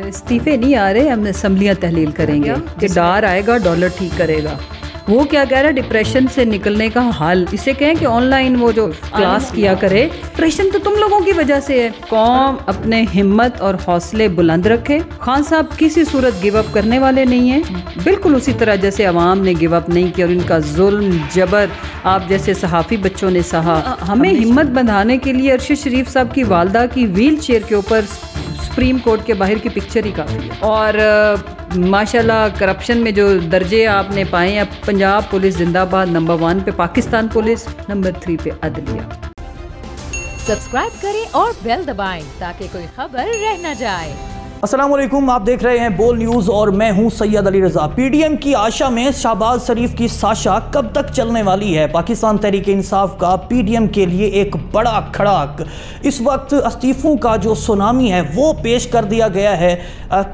इस्तीफे नहीं आ रहे, हम असम्बलियाँ तहलील करेंगे कि डार आएगा डॉलर ठीक करेगा। वो क्या कह रहा है, डिप्रेशन से निकलने का हल, इसे कहें कि ऑनलाइन वो जो क्लास किया करे। डिप्रेशन तो तुम लोगों की वजह से है। कौम अपने हिम्मत और हौसले बुलंद रखे। खान साहब किसी सूरत गिव अप करने वाले नहीं हैं, बिल्कुल उसी तरह जैसे अवाम ने गिव अप नहीं किया और इनका जुल्म जबर आप जैसे सहाफ़ी बच्चों ने सहा। हमें हिम्मत बंधाने के लिए अरशद शरीफ साहब की वालदा की व्हील चेयर के ऊपर सुप्रीम कोर्ट के बाहर की पिक्चर ही काफ़ी है। और माशाल्लाह करप्शन में जो दर्जे आपने पाए हैं, पंजाब पुलिस जिंदाबाद नंबर 1 पे, पाकिस्तान पुलिस नंबर 3 पे अदलिया। सब्सक्राइब करें और बेल दबाएं ताकि कोई खबर रह न जाए। अस्सलाम वालेकुम, आप देख रहे हैं बोल न्यूज़ और मैं हूं सैयद अली रज़ा। पीडीएम की आशा में शहबाज शरीफ की साशा कब तक चलने वाली है? पाकिस्तान तहरीक इंसाफ का पीडीएम के लिए एक बड़ा खड़ाक। इस वक्त इस्तीफों का जो सुनामी है वो पेश कर दिया गया है।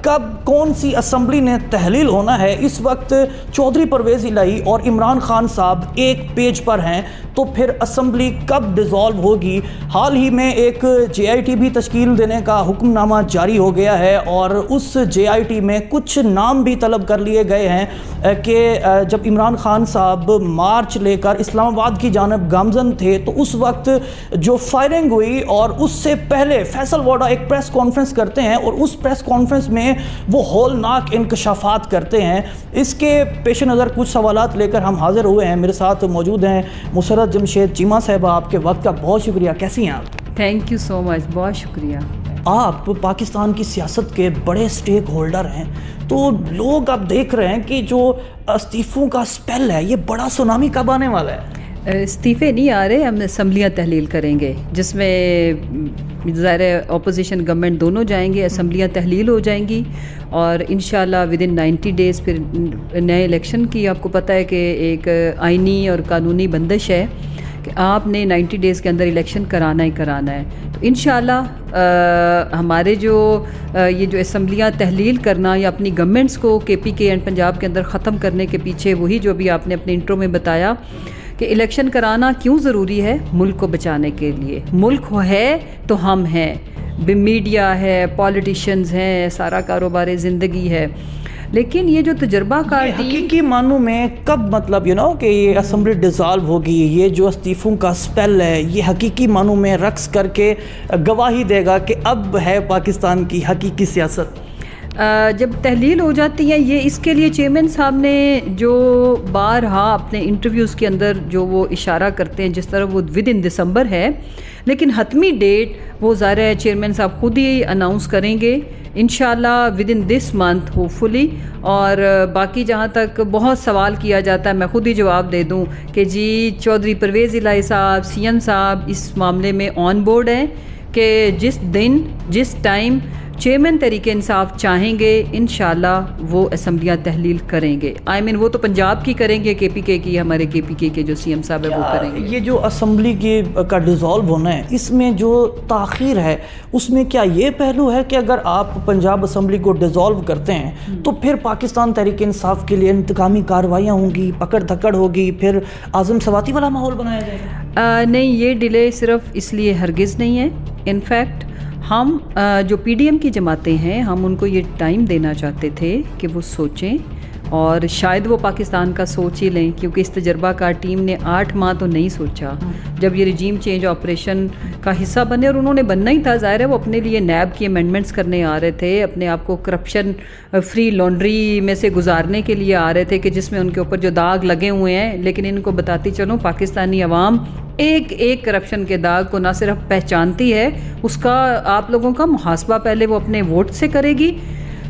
कब कौन सी असम्बली ने तहलील होना है, इस वक्त चौधरी परवेज़ इलाही और इमरान खान साहब एक पेज पर हैं, तो फिर असम्बली कब डिज़ोल्व होगी? हाल ही में एक JIT भी तश्कील देने का हुक्मनामा जारी हो गया है और उस JIT में कुछ नाम भी तलब कर लिए गए हैं कि जब इमरान खान साहब मार्च लेकर इस्लामाबाद की जानब गामजन थे तो उस वक्त जो फायरिंग हुई, और उससे पहले फैसल वाडा एक प्रेस कॉन्फ्रेंस करते हैं और उस प्रेस कॉन्फ्रेंस में वो होलनाक इंकशाफात करते हैं। इसके पेश नज़र कुछ सवालात लेकर हम हाजिर हुए हैं। मेरे साथ मौजूद हैं मुसर्रत जमशेद चीमा साहिबा। आपके वक्त का बहुत शुक्रिया, कैसी हैं आप? थैंक यू सो मच, बहुत शुक्रिया। आप पाकिस्तान की सियासत के बड़े स्टेक होल्डर हैं, तो लोग अब देख रहे हैं कि जो इस्तीफों का स्पेल है ये बड़ा सुनामी कब आने वाला है? इस्तीफे नहीं आ रहे, हम असम्बलियाँ तहलील करेंगे जिसमें ज़ाहिर अपोजिशन गवर्नमेंट दोनों जाएंगे, असम्बलियाँ तहलील हो जाएंगी और इंशाल्लाह विदिन 90 डेज़ फिर नए इलेक्शन की आपको पता है कि एक आइनी और कानूनी बंदिश है कि आपने 90 डेज़ के अंदर इलेक्शन कराना ही कराना है। तो इंशाल्लाह हमारे जो ये जो असम्बलियाँ तहलील करना या अपनी गवर्नमेंट्स को KPK एंड पंजाब के अंदर ख़त्म करने के पीछे वही जो भी आपने अपने इंट्रो में बताया कि इलेक्शन कराना क्यों ज़रूरी है, मुल्क को बचाने के लिए। मुल्क है तो हम हैं, मीडिया है, पॉलिटिशियंस हैं, सारा कारोबार ज़िंदगी है। लेकिन ये जो तजर्बा का हकीकी मानों में कब, मतलब कि ये असम्बली डिज़ोल्व होगी, ये जो इस्तीफों का स्पेल है ये हकीकी मानों में रक्स करके गवाही देगा कि अब है पाकिस्तान की हकीकी सियासत? जब तहलील हो जाती है ये, इसके लिए चेयरमैन साहब ने जो बारहा अपने इंटरव्यूज़ के अंदर जो वो इशारा करते हैं, जिस तरह वो विद इन दिसंबर है, लेकिन हतमी डेट वो ज़ाहिर है चेयरमैन साहब खुद ही अनाउंस करेंगे इंशाल्लाह with in this month hopefully. और बाकी जहाँ तक बहुत सवाल किया जाता है, मैं खुद ही जवाब दे दूँ कि जी चौधरी परवेज़ इलाही साहब, CM साहब इस मामले में ऑन बोर्ड हैं कि जिस दिन जिस टाइम चेयरमैन तहरीक इंसाफ चाहेंगे इंशाल्लाह वो असम्बलियाँ तहलील करेंगे। वो तो पंजाब की करेंगे, KPK की, हमारे KPK के जो CM साहब है वो करेंगे। ये जो असम्बली का डिज़ोल्व होना है, इसमें जो ताख़ीर है उसमें क्या ये पहलू है कि अगर आप पंजाब असम्बली को डिज़ोल्व करते हैं तो फिर पाकिस्तान तहरीक इंसाफ के लिए इंतकामी कार्रवाइयाँ होंगी, पकड़ धकड़ होगी, फिर आज़म सवाती वाला माहौल बनाया जाएगा? नहीं, ये डिले सिर्फ इसलिए हरगिज़ नहीं है। इनफैक्ट हम जो PDM की जमातें हैं, हम उनको ये टाइम देना चाहते थे कि वो सोचें और शायद वो पाकिस्तान का सोच ही लें, क्योंकि इस तजर्बाकार टीम ने 8 माह तो नहीं सोचा। जब ये रिजीम चेंज ऑपरेशन का हिस्सा बने, और उन्होंने बनना ही था, ज़ाहिर है वो अपने लिए नैब की अमेंडमेंट्स करने आ रहे थे, अपने आप को करप्शन फ्री लॉन्ड्री में से गुजारने के लिए आ रहे थे कि जिसमें उनके ऊपर जो दाग लगे हुए हैं। लेकिन इनको बताती चलो, पाकिस्तानी अवाम एक एक करप्शन के दाग को ना सिर्फ पहचानती है, उसका आप लोगों का मुहासबा पहले वो अपने वोट से करेगी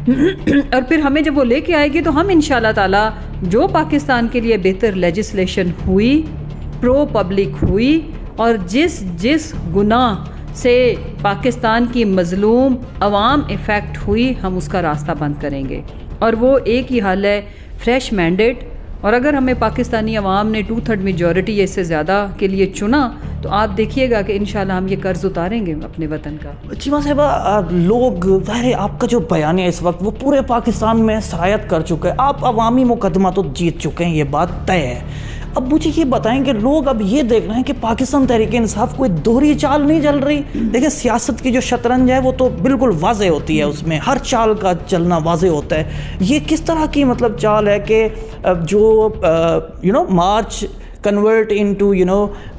और फिर हमें जब वो लेके आएगी तो हम इंशाल्लाह ताला जो पाकिस्तान के लिए बेहतर लेजिस्लेशन हुई, प्रो पब्लिक हुई, और जिस गुनाह से पाकिस्तान की मजलूम अवाम इफ़ेक्ट हुई, हम उसका रास्ता बंद करेंगे। और वो एक ही हल है, फ्रेश मैंडेट। और अगर हमें पाकिस्तानी अवाम ने 2/3 मेजॉरिटी या इससे ज़्यादा के लिए चुना तो आप देखिएगा कि इंशाल्लाह हम ये कर्ज उतारेंगे अपने वतन का। चीमा साहिबा, लोग ज़ाहिर आपका जो बयान है इस वक्त वो पूरे पाकिस्तान में सरायत कर चुका है। आप अवामी मुकदमा तो जीत चुके हैं, ये बात तय है। अब मुझे ये बताएं कि लोग अब ये देख रहे हैं कि पाकिस्तान तहरीक इंसाफ कोई दोहरी चाल नहीं चल रही। देखिए सियासत की जो शतरंज है वो तो बिल्कुल वाज़ेह होती है, उसमें हर चाल का चलना वाज़ेह होता है। ये किस तरह की मतलब चाल है कि जो मार्च कन्वर्ट इनटू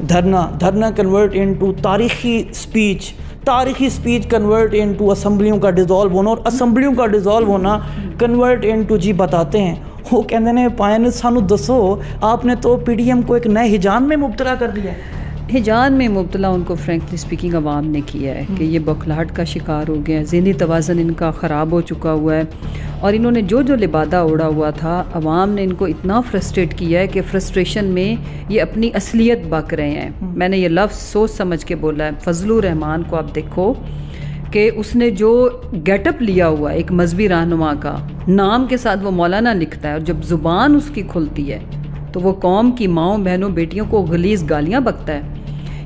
धरना कन्वर्ट इनटू तारीखी स्पीच कन्वर्ट इनटू असम्बलियों का डिज़ोल्व होना, और असम्बलियों का डिज़ोल्व होना कन्वर्ट इनटू जी बताते हैं वो कहते हैं पायन सानू दसो आपने तो PDM को एक नए हिजान में मुब्तला कर दिया। हिजान में मुब्तला उनको फ्रेंकली स्पीकिंग अवाम ने किया है कि ये बौखलाहट का शिकार हो गया है, ज़हनी तवाज़न इनका ख़राब हो चुका हुआ है, और इन्होंने जो जो लिबादा उड़ा हुआ था अवाम ने इनको इतना फ्रस्ट्रेट किया है कि फ्रस्ट्रेशन में ये अपनी असलियत बक रहे हैं। मैंने ये लफ्ज़ सोच समझ के बोला है। फजलुर रहमान को आप देखो कि उसने जो गेटअप लिया हुआ एक मजहबी रहनुमा का, नाम के साथ वो मौलाना लिखता है, और जब ज़ुबान उसकी खुलती है तो वो कौम की माओं बहनों बेटियों को गलीज़ गालियाँ बकता है।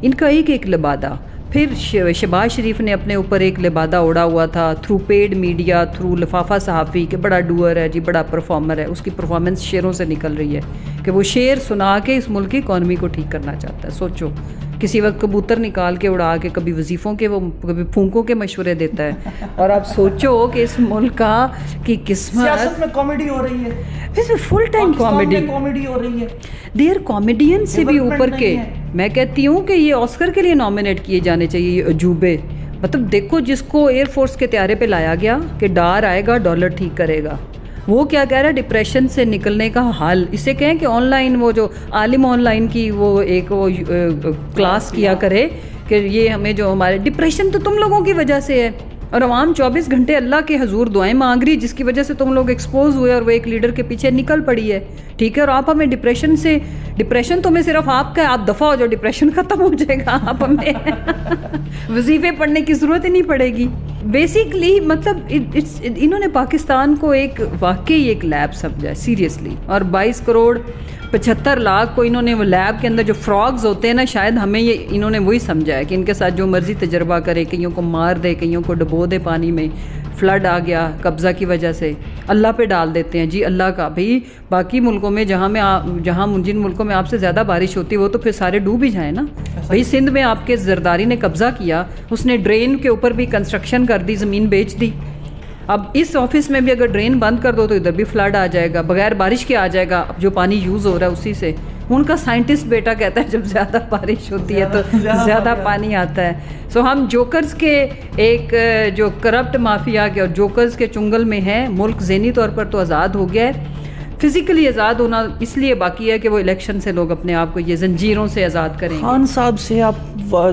इनका एक लिबादा। फिर शहबाज शरीफ ने अपने ऊपर एक लिबादा उड़ा हुआ था थ्रू पेड मीडिया, थ्रू लिफाफा सहाफ़ी के बड़ा डूअर है जी, बड़ा परफॉर्मर है। उसकी परफॉर्मेंस शेरों से निकल रही है कि वो शेर सुना के इस मुल्क की इकॉनमी को ठीक करना चाहता है। सोचो, किसी वक्त कबूतर निकाल के उड़ा के, कभी वजीफ़ों के, वो कभी फूंकों के मशवरे देता है। और आप सोचो कि इस मुल्क का की किस्मत, सियासत में कॉमेडी हो रही है, फुल टाइम कॉमेडी हो रही है। देयर कॉमेडियन से भी ऊपर के, मैं कहती हूँ कि ये ऑस्कर के लिए नॉमिनेट किए जाने चाहिए ये अजूबे। मतलब देखो, जिसको एयरफोर्स के त्यारे पे लाया गया कि डॉलर आएगा डॉलर ठीक करेगा, वो क्या कह रहा है डिप्रेशन से निकलने का हल। इसे कहें कि ऑनलाइन वो जो आलिम ऑनलाइन की वो क्लास किया करे कि ये हमें जो हमारे डिप्रेशन तो तुम लोगों की वजह से है, और अवाम 24 घंटे अल्लाह के हजूर दुआएं मांग रही, जिसकी वजह से तुम लोग एक्सपोज हुए और वो एक लीडर के पीछे निकल पड़ी है। ठीक है, और आप हमें डिप्रेशन तो हमें सिर्फ आपका है, आप दफ़ा हो जाओ, डिप्रेशन ख़त्म हो जाएगा। आप हमें वजीफे पढ़ने की ज़रूरत ही नहीं पड़ेगी। बेसिकली मतलब इन्होंने पाकिस्तान को एक वाकई एक लैब समझा है सीरियसली, और 22 करोड़ 75 लाख को इन्होंने वो लैब के अंदर जो फ्रॉग्स होते हैं ना, शायद हमें ये इन्होंने वही समझा है कि इनके साथ जो मर्जी तजर्बा करे, कईयों को मार दे, कईयों को डुबो दे पानी में, फ्लड आ गया कब्ज़ा की वजह से, अल्लाह पे डाल देते हैं जी अल्लाह का। भाई बाकी मुल्कों में जिन मुल्कों में आपसे ज़्यादा बारिश होती है वो तो फिर सारे डूब ही जाए ना। भाई सिंध में आपके जरदारी ने कब्ज़ा किया, उसने ड्रेन के ऊपर भी कंस्ट्रक्शन कर दी, ज़मीन बेच दी। अब इस ऑफिस में भी अगर ड्रेन बंद कर दो तो इधर भी फ्लड आ जाएगा, बगैर बारिश के आ जाएगा। अब जो पानी यूज़ हो रहा है उसी से, उनका साइंटिस्ट बेटा कहता है जब ज़्यादा बारिश होती है तो ज़्यादा पानी आता है। सो हम जोकर्स के एक जो करप्ट माफिया के और जोकर्स के चुंगल में है। मुल्क ज़हनी तौर पर तो आज़ाद हो गया है, फिज़िकली आज़ाद होना इसलिए बाकी है कि वो इलेक्शन से लोग अपने आप को ये जंजीरों से आज़ाद करेंगे। खान साहब से आप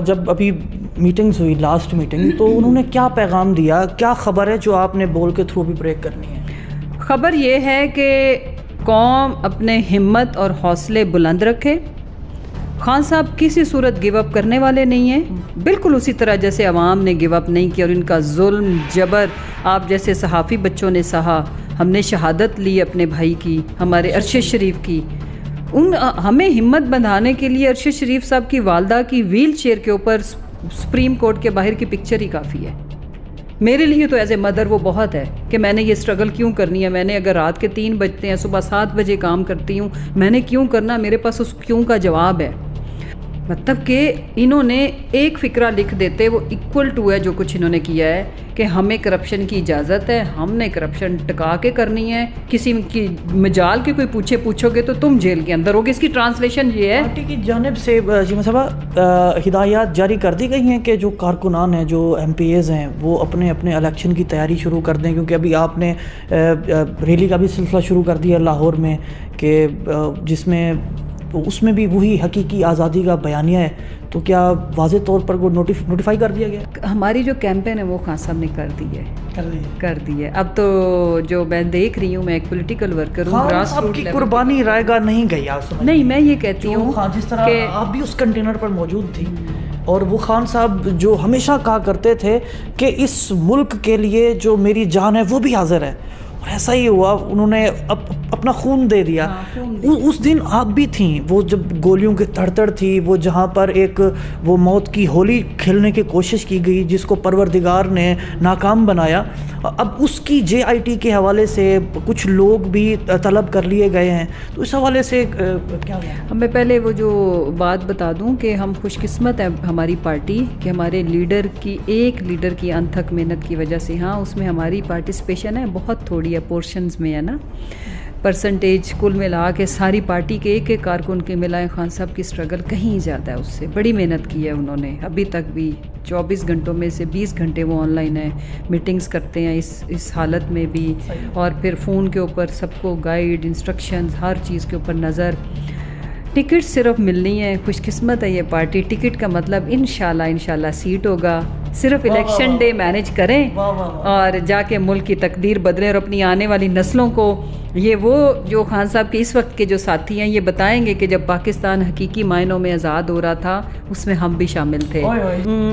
जब अभी मीटिंग्स हुई, लास्ट मीटिंग, तो उन्होंने क्या पैगाम दिया, क्या खबर है जो आपने बोल के थ्रू भी ब्रेक करनी है? खबर ये है कि कौम अपने हिम्मत और हौसले बुलंद रखे। खान साहब किसी सूरत गिव अप करने वाले नहीं हैं, बिल्कुल उसी तरह जैसे अवाम ने गिव अप नहीं किया और इनका जुल्म जबर आप जैसे सहाफ़ी बच्चों ने सहा। हमने शहादत ली अपने भाई की, हमारे अरशद शरीफ की। हमें हिम्मत बंधाने के लिए अरशद शरीफ साहब की वालदा की व्हील चेयर के ऊपर सुप्रीम कोर्ट के बाहर की पिक्चर ही काफ़ी है। मेरे लिए तो एज ए मदर वो बहुत है कि मैंने ये स्ट्रगल क्यों करनी है। मैंने अगर रात के 3 बजते हैं, सुबह 7 बजे काम करती हूँ, मैंने क्यों करना, मेरे पास उस क्यों का जवाब है। मतलब कि इन्होंने एक फ़िक्रा लिख देते वो इक्वल टू है जो कुछ इन्होंने किया है कि हमें करप्शन की इजाज़त है, हमने करप्शन टिका के करनी है। किसी की मजाल के कोई पूछोगे तो तुम जेल के अंदर होगे। इसकी ट्रांसलेशन ये है, पार्टी की जानिब से जी साहब हिदायत जारी कर दी गई हैं कि जो कारकुनान हैं, जो MPAs हैं, वो अपने अपने इलेक्शन की तैयारी शुरू कर दें, क्योंकि अभी आपने रैली का भी सिलसिला शुरू कर दिया लाहौर में कि जिसमें उसमें भी वही हकीकी आज़ादी का बयानिया है। तो क्या वाज़े तौर पर वो नोटिफाई कर दिया गया? हमारी जो कैंपेन है वो खान साहब ने कर दी है। अब तो जो मैं देख रही हूँ, मैं एक पॉलिटिकल वर्कर हूँ, ग्रास रूट की कुर्बानी रायगा नहीं गई। नहीं, मैं ये कहती हूँ जिस तरह आप भी उस कंटेनर पर मौजूद थी, और वो खान साहब जो हमेशा कहा करते थे कि इस मुल्क के लिए जो मेरी जान है वो भी हाजिर है, और ऐसा ही हुआ, उन्होंने अपना खून दे दिया। उस दिन आप भी थी, वो जब गोलियों की तड़तड़ थी, वो जहाँ पर एक वो मौत की होली खेलने की कोशिश की गई जिसको परवरदिगार ने नाकाम बनाया। अब उसकी JIT के हवाले से कुछ लोग भी तलब कर लिए गए हैं, तो इस हवाले से क्या है? मैं पहले वो जो बात बता दूं कि हम खुशकिस्मत है हमारी पार्टी कि हमारे एक लीडर की अनथक मेहनत की वजह से, हाँ उसमें हमारी पार्टिसिपेशन है बहुत थोड़ी है, पोर्शंस में है ना, परसेंटेज कुल मिला के सारी पार्टी के एक कारकुन के मिलाए खान साहब की स्ट्रगल कहीं ज़्यादा है उससे। बड़ी मेहनत की है उन्होंने, अभी तक भी 24 घंटों में से 20 घंटे वो ऑनलाइन है, मीटिंग्स करते हैं इस हालत में भी, और फिर फ़ोन के ऊपर सबको गाइड, इंस्ट्रक्शंस, हर चीज़ के ऊपर नज़र। टिकट सिर्फ मिलनी है, खुशकिस्मत है ये पार्टी। टिकट का मतलब इंशाल्लाह सीट होगा। सिर्फ इलेक्शन डे मैनेज करें और जाके मुल्क की तकदीर बदलें और अपनी आने वाली नस्लों को ये वो जो खान साहब के इस वक्त के जो साथी हैं ये बताएंगे कि जब पाकिस्तान हकीकी मायनों में आज़ाद हो रहा था उसमें हम भी शामिल थे।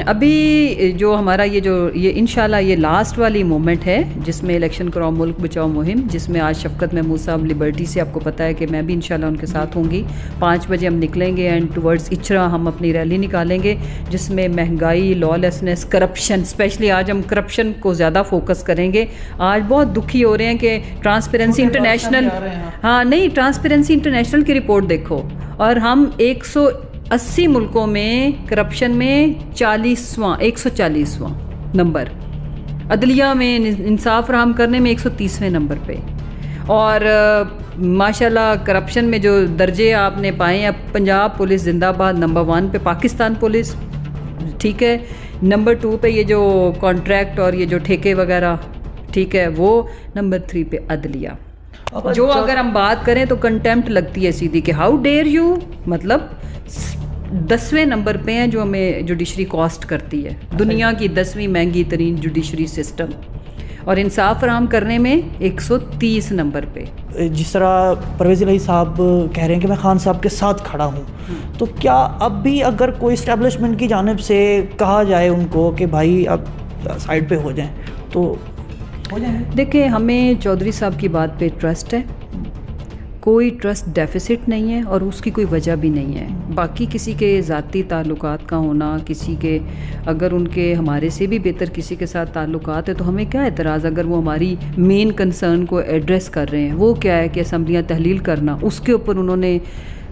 अभी जो हमारा ये इंशाल्लाह ये लास्ट वाली मोमेंट है जिसमें इलेक्शन कराओ मुल्क बचाओ मुहिम, जिसमें आज शफकत महमूद साहब लिबर्टी से, आपको पता है कि मैं भी इंशाल्लाह उनके साथ होंगी। 5 बजे हम निकलेंगे एंड टुवर्ड्स इचरा हम अपनी रैली निकालेंगे जिसमें महंगाई, लॉलेसनेस, करप्शन, स्पेशली आज हम करप्शन को ज़्यादा फोकस करेंगे। आज बहुत दुखी हो रहे हैं कि ट्रांसपेरेंसी इंटरनेशनल की रिपोर्ट देखो, और हम 180 मुल्कों में करप्शन में 140वां नंबर, अदलिया में इंसाफ फराहम करने में 130वें नंबर पे, और माशाल्लाह करप्शन में जो दर्जे आपने पाए हैं, पंजाब पुलिस जिंदाबाद नंबर 1 पे, पाकिस्तान पुलिस ठीक है, नंबर 2 पे ये जो कॉन्ट्रैक्ट और ये जो ठेके वगैरह ठीक है वो नंबर 3 पे अदलिया। जो अगर हम बात करें तो कंटेम्प्ट लगती है सीधी कि हाउ डेयर यू, मतलब 10वें नंबर पे हैं जो हमें जुडिशरी कॉस्ट करती है, दुनिया की 10वीं महंगी तरीन जुडिशरी सिस्टम, और इंसाफ फराहम करने में 130 नंबर पे। जिस तरह परवेज़ इलाही साहब कह रहे हैं कि मैं खान साहब के साथ खड़ा हूँ, तो क्या अब भी अगर कोई इस्टेब्लिशमेंट की जानिब से कहा जाए उनको कि भाई अब साइड पे हो जाएं तो हो जाए? देखिए, हमें चौधरी साहब की बात पे ट्रस्ट है, कोई ट्रस्ट डेफिसिट नहीं है और उसकी कोई वजह भी नहीं है। बाकी किसी के ज़ाती ताल्लुकात का होना, किसी के अगर उनके हमारे से भी बेहतर किसी के साथ ताल्लुकात है तो हमें क्या एतराज़, अगर वो हमारी मेन कंसर्न को एड्रेस कर रहे हैं। वो क्या है कि असम्बलियाँ तहलील करना, उसके ऊपर उन्होंने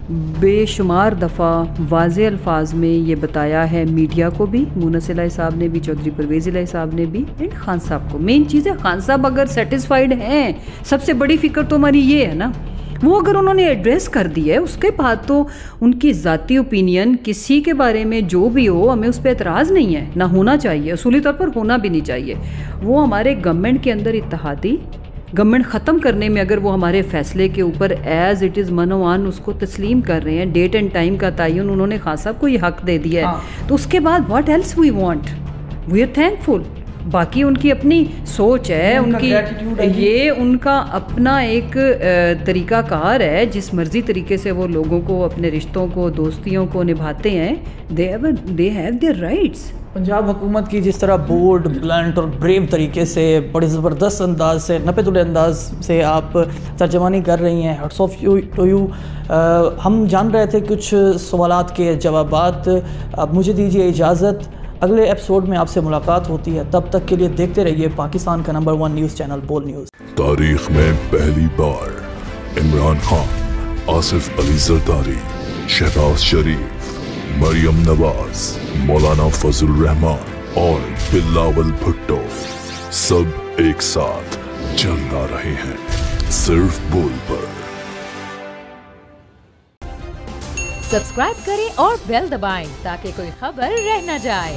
बेशुमार दफ़ा वाज़े अल्फाज में ये बताया है मीडिया को भी, मुनस इलाही साहब ने भी, चौधरी परवेज़ इलाही साहब ने भी, एंड खान साहब को। मेन चीज़ है खान साहब अगर सेटिस्फाइड हैं, सबसे बड़ी फ़िक्र तो हमारी ये है ना, वो अगर उन्होंने एड्रेस कर दी है, उसके बाद तो उनकी ज़ाती ओपिनियन किसी के बारे में जो भी हो, हमें उस पर एतराज़ नहीं है, ना होना चाहिए, उसूली तौर पर होना भी नहीं चाहिए। वो हमारे गवर्नमेंट के अंदर इत्तेहादी गवर्नमेंट ख़त्म करने में अगर वो हमारे फ़ैसले के ऊपर एज़ इट इज़ मनोवान उसको तस्लीम कर रहे हैं, डेट एंड टाइम का तयन उन्होंने खान साहब को ये हक़ दे दिया है, तो उसके बाद what else we want, we are thankful. बाकी उनकी अपनी सोच है, उनकी ये उनका अपना एक तरीक़ाकार है, जिस मर्ज़ी तरीके से वो लोगों को, अपने रिश्तों को, दोस्तियों को निभाते हैं, they have their rights. Punjab हुकूमत की जिस तरह बोल्ड, ब्लंट और ब्रेव तरीके से, बड़े ज़बरदस्त अंदाज से, नपे-तुले अंदाज से आप तर्जमानी कर रही हैं, हैट्स ऑफ टू यू। हम जान रहे थे कुछ सवालात के जवाबात। अब मुझे दीजिए इजाज़त, अगले एपिसोड में आपसे मुलाकात होती है, तब तक के लिए देखते रहिए पाकिस्तान का नंबर 1 न्यूज़ चैनल बोल न्यूज़। तारीख में पहली बार इमरान खान, आसिफ अली जरदारी, शहबाज शरीफ, मरियम नवाज, मौलाना फजल रहमान और बिलावल भुट्टो सब एक साथ चल रहे हैं सिर्फ बोल पर। सब्सक्राइब करें और बेल दबाएं ताकि कोई खबर रह न जाए।